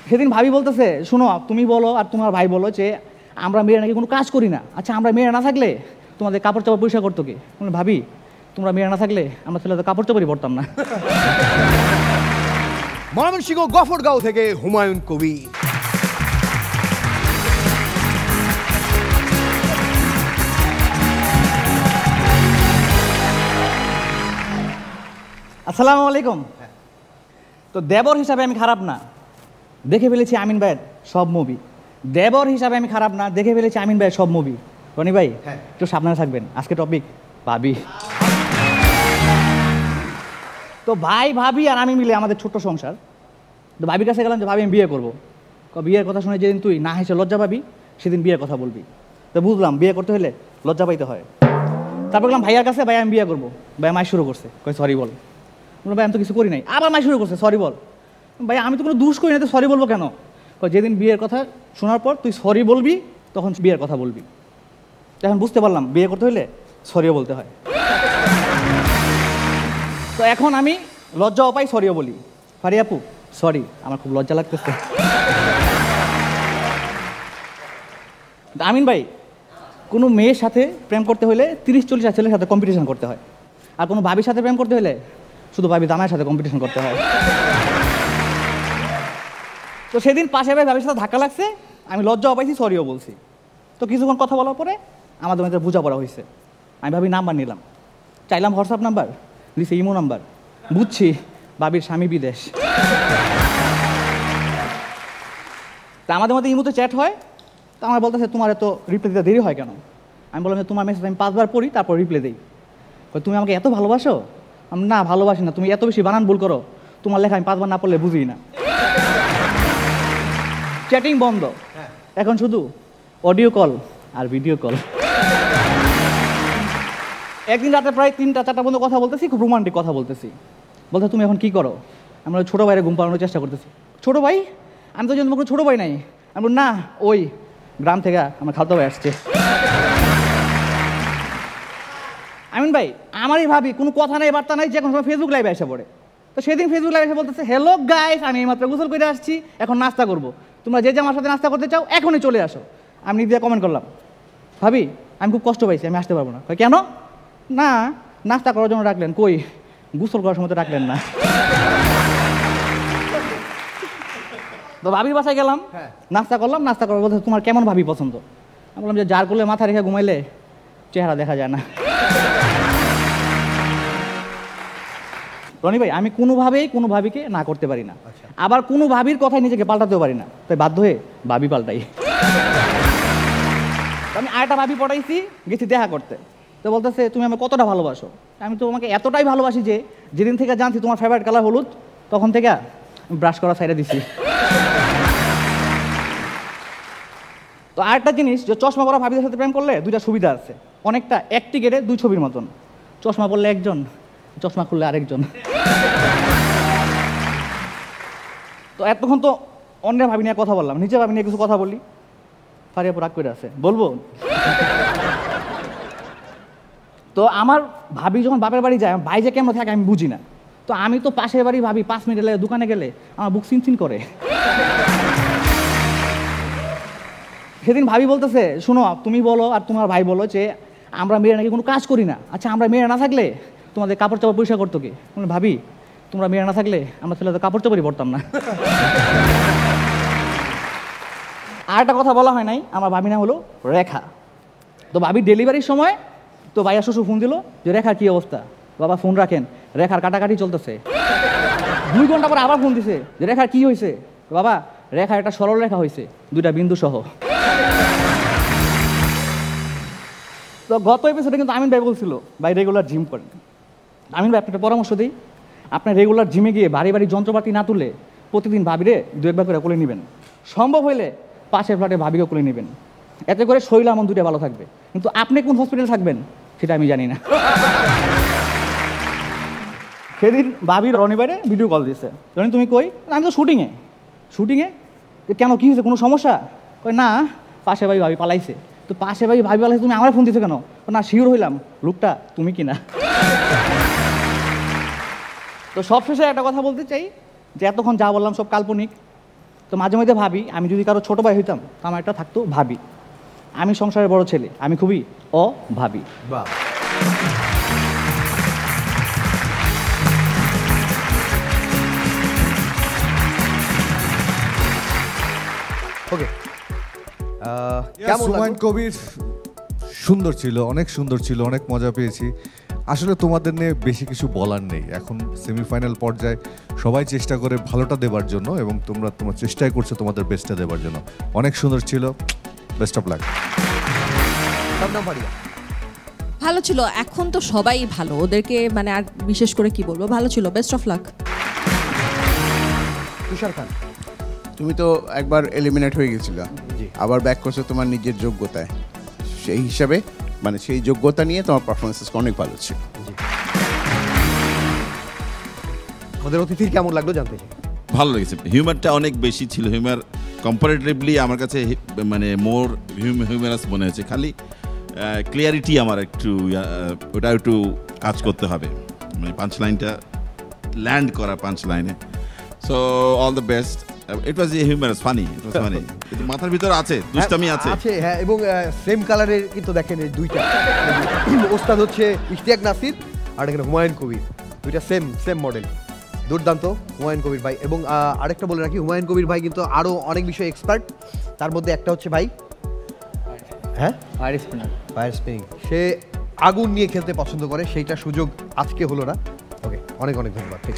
সেদিন ভাবি বলতেছে, শোনো তুমি বলো আর তোমার ভাই বলো যে আমরা মেয়েরা নাকি কোনো কাজ করি না। আচ্ছা আমরা মেয়েরা না থাকলে তোমাদের কাপড় চাপড় পরিষ্কার করতো কি? ভাবি তোমরা মেয়েরা না থাকলে আমরা ছেলে তো কাপড় চাপড়ই পরতাম না। ময়মনসিংহ গফরগাঁও থেকে হুমায়ুন কবির। আসসালামু আলাইকুম। তো দেবর হিসাবে আমি খারাপ না, দেখে ফেলেছি আমিন ভাইয়ের সব মুভি। দেবর হিসাবে আমি খারাপ না, দেখে ফেলেছি আমিন ভাইয়ের সব মুভি। রনি ভাই একটু সাবধানে থাকবেন, আজকে টপিক ভাবি। তো ভাই ভাবি আর আমি মিলে আমাদের ছোট্ট সংসার। তো ভাবির কাছে গেলাম যে ভাবি আমি বিয়ে করবো। বিয়ের কথা শুনে যেদিন তুই না হেসে লজ্জা পাবি সেদিন বিয়ের কথা বলবি। তো বুঝলাম বিয়ে করতে হলে লজ্জা পাইতে হয়। তারপর গেলাম ভাইয়ার কাছে, ভাই আমি বিয়ে করবো। ভাই মাই শুরু করছে, কই সরি বল। ভাই আমি তো কিছু করি নাই। আবার মাই শুরু করছে, সরি বল। ভাই আমি তো কোনো দোষ করি না, তো সরি বলবো কেন? যেদিন বিয়ের কথা শোনার পর তুই সরি বলবি তখন বিয়ের কথা বলবি। এখন বুঝতে পারলাম বিয়ে করতে হলে সরিও বলতে হয়। তো এখন আমি লজ্জাও পাই, সরিও বলি। ফারি আপু সরি, আমার খুব লজ্জা লাগতেছে। আমিন ভাই, কোনো মেয়ের সাথে প্রেম করতে হলে 30-40 ছেলের সাথে কম্পিটিশন করতে হয়, আর কোনো ভাবির সাথে প্রেম করতে হলে শুধু ভাবি দামের সাথে কম্পিটিশন করতে হয়। তো সেদিন পাশে ভাবির সাথে ধাক্কা লাগছে, আমি লজ্জাও পাইছি, সরিও বলছি। তো কিছুক্ষণ কথা বলার পরে আমাদের মধ্যে বোঝাপড়া হয়েছে। আমি ভাবি নাম্বার নিলাম, চাইলাম হোয়াটসঅ্যাপ নাম্বার, দিছে ইমো নাম্বার। বুঝছি ভাবির স্বামী বিদেশ। তা আমাদের মধ্যে ইমোতে চ্যাট হয়। তো আমার বলতেছে তোমার এত রিপ্লাই দিতে দেরি হয় কেন? আমি বললাম যে তোমার মেসেজ আমি 5 বার পড়ি তারপর রিপ্লাই দিই। তুমি আমাকে এত ভালোবাসো? আমি না ভালোবাসি না, তুমি এত বেশি বানান ভুল করো, তোমার লেখা আমি 5 বার না পড়লে বুঝি না। চ্যাটিং বন্ধ, এখন শুধু অডিও কল আর ভিডিও কল। একদিন রাতে প্রায় 3টা-4টা পর্যন্ত কথা বলতেছি, খুব রোমান্টিক কথা বলতেছি। বলতে তুমি এখন কি করো? আমরা ছোটো ভাইয়ের ঘুম পাড়ানোর চেষ্টা করতেছি। ছোটো ভাই? আমি তো জানি তোমার কোনো ছোটো ভাই নাই। আমি বলি না, ওই গ্রাম থেকে আমার খালতো ভাই আসছে। আমিন ভাই আমারই ভাবি কোনো কথা নাই বার্তা নাই, যে কোনো সময় ফেসবুক লাইভে এসে পড়ে। তো সেদিন ফেসবুক লাইভে এসে বলতেছে, হ্যালো গাইস, আমি এইমাত্র গোসল করে আসছি, এখন নাস্তা করবো, তোমরা যে আমার সাথে নাস্তা করতে চাও এখনই চলে আসো। আমি নিজে কমেন্ট করলাম, ভাবি আমি খুব কষ্ট পাইছি, আমি আসতে পারবো না। কেন? না নাস্তা করার জন্য ডাকলেন, কই গোসল করার সময় তো ডাকলেন না। তো ভাবির বাসায় গেলাম, নাস্তা করলাম। নাস্তা করার বলতে তোমার কেমন ভাবি পছন্দ? আমি বললাম যে যার করলে মাথা রেখে ঘুমাইলে চেহারা দেখা যায় না। রনি ভাই আমি কোনোভাবেই কোনো ভাবিকে না করতে পারি না, আবার কোনো ভাবির কথায় নিজেকে পাল্টাতেও পারি না, তাই বাধ্য হয়ে ভাবি পাল্টাই। আমি আরেকটা ভাবি পটাইছি, গেছি দেখা করতে। তো বলতেছে তুমি আমাকে কতটা ভালোবাসো? আমি তো তোমাকে এতটাই ভালোবাসি যে যেদিন থেকে জানছি তোমার ফেভারিট কালার হলুদ, তখন থেকে ব্রাশ করা সাইডে দিছি। তো আরেকটা জিনিস, যে চশমা পরা ভাবিদের সাথে প্রেম করলে 2টা সুবিধা আছে। অনেকটা এক টিকেটে 2 ছবির মতন, চশমা পরলে একজন, চশমা খুললে আরেকজন। তো এতক্ষণ তো অন্যের ভাবি নিয়ে কথা বললাম, নিজে ভাবি নিয়ে কিছু কথা বলি। ফারিয়া রাগ করে আছে, বলবো? তো আমার ভাবি যখন বাপের বাড়ি যায়, ভাই যে কেমন থাকে আমি বুঝি না। তো আমি তো পাশের বাড়ি ভাবি 5 মিনিট এলে দোকানে গেলে আমার বুক চিনচিন করে। সেদিন ভাবি বলতেছে, শোনো তুমি বলো আর তোমার ভাই বলো যে আমরা মেয়েরা নাকি কোনো কাজ করি না। আচ্ছা আমরা মেয়েরা না থাকলে তোমাদের কাপড় চাপড় পরিষ্কার করতো কি? ভাবি তোমরা মেয়েরা না থাকলে আমরা ছেলে তো কাপড় চাপড়ই পরতাম না। আর একটা কথা বলা হয় নাই, আমার ভাবি নাম হলো রেখা। তো ভাবি ডেলিভারির সময় তো ভাইয়া শ্বশুর ফোন দিল যে রেখার কি অবস্থা? বাবা ফোন রাখেন, রেখার কাটাকাটি চলতেছে। 2 ঘন্টা পর আবার ফোন দিছে যে রেখার কি হয়েছে? বাবা রেখার একটা সরল রেখা হয়েছে, 2টা বিন্দু সহ। তো গত এপিসোডে কিন্তু আমিন ভাই বলছিল ভাই রেগুলার জিম করেন। আমিন ভাই আপনার পরামর্শ দিই, আপনার রেগুলার জিমে গিয়ে ভারী ভারী যন্ত্রপাতি না তুলে প্রতিদিন ভাবিরে 2-1 করে কোলে নেবেন। সম্ভব হইলে পাশের ফ্ল্যাটে ভাবিকে কোলে নেবেন, এতে করে শরীর আমন 2টা ভালো থাকবে। কিন্তু আপনি কোন হসপিটালে থাকবেন সেটা আমি জানি না। সেদিন ভাবির রনিবারে ভিডিও কল দিয়েছে, রনি তুমি কই? আমি তো শুটিংয়ে। শুটিংয়ে? কেন কি হয়েছে, কোনো সমস্যা? কই না, পাশে ভাবি পালাইছে। তো পাশে ভাবি পালাইছে, তুমি আমার ফোন দিছো কেন? না শিওর হইলাম লোকটা তুমি কিনা। তো সবশেষে একটা কথা বলতে চাই যে এতক্ষণ যা বললাম সব কাল্পনিক। তো তো মাঝে মধ্যে ভাবি আমি যদি কারো ছোট ভাই হইতাম তো আমার একটা থাকতো ভাবি। আমি সংসারের বড় ছেলে, আমি খুবই অভাবী। বাহ। ওকে, কেমন হুমায়ুন লাগলো? কবির সুন্দর ছিল, অনেক সুন্দর ছিল, অনেক মজা পেয়েছি। আসলে তোমাদের নিয়ে বেশি কিছু বলার নেই। এখন সেমিফাইনাল পর্যায়ে সবাই চেষ্টা করে ভালোটা দেবার জন্য, এবং তোমরা তোমার চেষ্টাই করছো তোমাদের বেস্টটা দেবার জন্য। অনেক সুন্দর ছিল, best of luck. Shabnam Faria. ভালো ছিল, এখন তো সবাই ভালো, ওদেরকে মানে আর বিশেষ করে কি বলবো, ভালো ছিল, বেস্ট অফ লাক। তুষার খান। তুমি তো একবার এলিমিনেট হয়ে গেছিল, জি। আবার ব্যাক করছো তোমার নিজের যোগ্যতায়, সেই হিসাবে মানে সেই যোগ্যতা নিয়ে তোমার পারফরমেন্সেস অনেক ভালো ছিল। আমাদের অতিথির কেমন লাগলো জানতে চাই। ভালো লেগেছে, হিউমারটা অনেক বেশি ছিল। হিউমার কম্পারেটিভলি আমার কাছে মানে মোর হিউমারাস মনে হয়েছে। খালি ক্লিয়ারিটি আমার একটু ওটা একটু কাজ করতে হবে, মানে পাঞ্চ লাইনটা ল্যান্ড করা পাঞ্চ লাইনে। So all the best. It was humorous, funny, it was funny. কিন্তু মাথার ভিতরে আছে দুষ্টামি আছে। আছে, হ্যাঁ, এবং সেম কালারের কিন্তু দেখেন এই দুইটা ওস্তাদ হচ্ছে ইশতিয়াক নাসির আর এখানে হুমায়ুন কবির, দুইটা সেম মডেল। দুর্দান্ত হুমায়ুন কবির ভাই। এবং আরেকটা বলে রাখি, হুমায়ুন কবির ভাই কিন্তু আরও অনেক বিষয়ে এক্সপার্ট। তার মধ্যে একটা হচ্ছে ভাই, হ্যাঁ, ফায়ার স্পিনার। Fire spinning. সে আগুন নিয়ে খেলতে পছন্দ করে, সেইটা সুযোগ আজকে হলো না। ওকে, অনেক ধন্যবাদ। ঠিক।